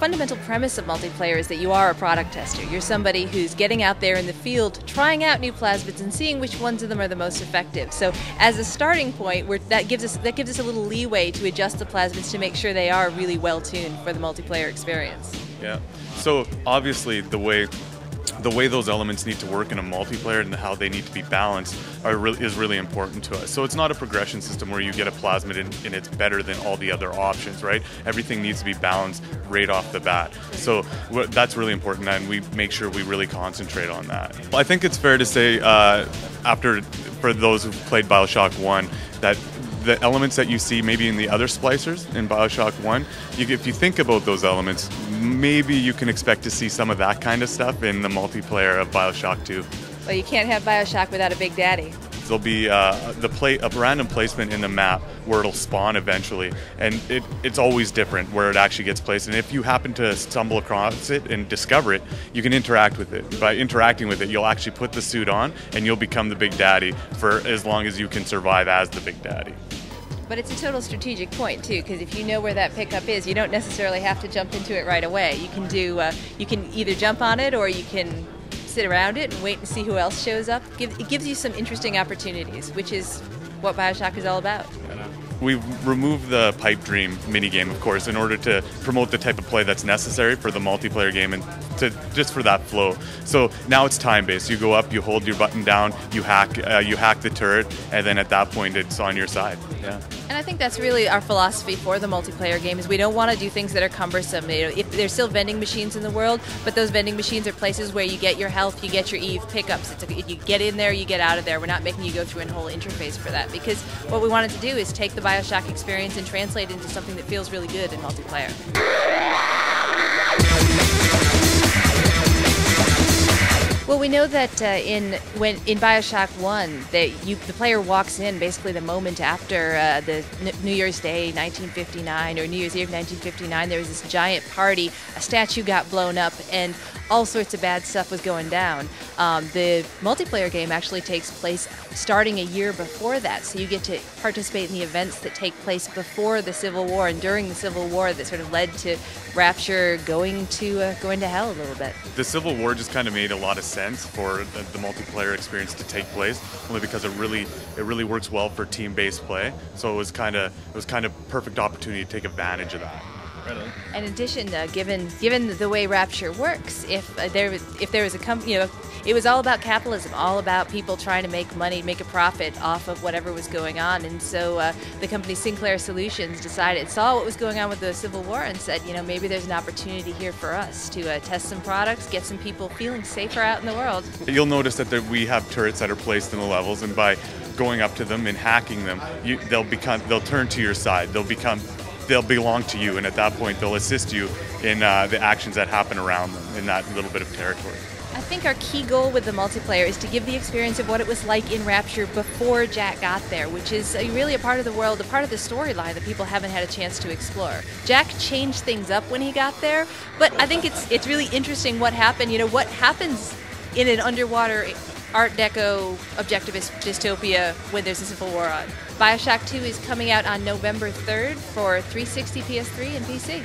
fundamental premise of multiplayer is that you are a product tester. You're somebody who's getting out there in the field, trying out new plasmids and seeing which ones of them are the most effective. So as a starting point, that gives us a little leeway to adjust the plasmids to make sure they are really well tuned for the multiplayer experience. Yeah. So obviously the way those elements need to work in a multiplayer and how they need to be balanced is really important to us. So it's not a progression system where you get a plasmid and it's better than all the other options, right? Everything needs to be balanced right off the bat. So that's really important, and we make sure we really concentrate on that. I think it's fair to say, for those who've played Bioshock 1, that the elements that you see maybe in the other splicers in Bioshock 1, if you think about those elements, maybe you can expect to see some of that kind of stuff in the multiplayer of Bioshock 2. Well, you can't have Bioshock without a Big Daddy. There'll be a random placement in the map where it'll spawn eventually, and it's always different where it actually gets placed. And if you happen to stumble across it and discover it, you can interact with it. By interacting with it, you'll actually put the suit on, and you'll become the Big Daddy for as long as you can survive as the Big Daddy. But it's a total strategic point too, because if you know where that pickup is, you don't necessarily have to jump into it right away. You can either jump on it or you can sit around it and wait and see who else shows up. It gives you some interesting opportunities, which is what Bioshock is all about. We've removed the pipe dream minigame, of course, in order to promote the type of play that's necessary for the multiplayer game and just for that flow. So now it's time-based. You go up, you hold your button down, you hack the turret, and then at that point it's on your side. Yeah. And I think that's really our philosophy for the multiplayer game is we don't want to do things that are cumbersome. If there's still vending machines in the world, but those vending machines are places where you get your health, you get your EVE pickups. You get in there, you get out of there. We're not making you go through a whole interface for that, because what we wanted to do is take the Bioshock experience and translate it into something that feels really good in multiplayer. Well, we know that in Bioshock 1, the player walks in basically the moment after the New Year's Day 1959 or New Year's Eve 1959. There was this giant party, a statue got blown up, and all sorts of bad stuff was going down. The multiplayer game actually takes place starting a year before that, so you get to participate in the events that take place before the Civil War and during the Civil War that sort of led to Rapture going to hell a little bit. The Civil War just kind of made a lot of sense for the multiplayer experience to take place, only because it really works well for team-based play. So it was kind of perfect opportunity to take advantage of that. Right on. In addition, given the way Rapture works, if there was a company, it was all about capitalism, all about people trying to make money, make a profit off of whatever was going on. And so the company Sinclair Solutions saw what was going on with the Civil War and said, maybe there's an opportunity here for us to test some products, get some people feeling safer out in the world. You'll notice that we have turrets that are placed in the levels, and by going up to them and hacking them, they'll turn to your side. They'll belong to you, and at that point they'll assist you in the actions that happen around them in that little bit of territory. I think our key goal with the multiplayer is to give the experience of what it was like in Rapture before Jack got there, which is really a part of the world, a part of the storyline that people haven't had a chance to explore. Jack changed things up when he got there, but I think it's really interesting what happened. What happens in an underwater Art Deco objectivist dystopia when there's a Civil War on. Bioshock 2 is coming out on November 3rd for 360, PS3, and PC.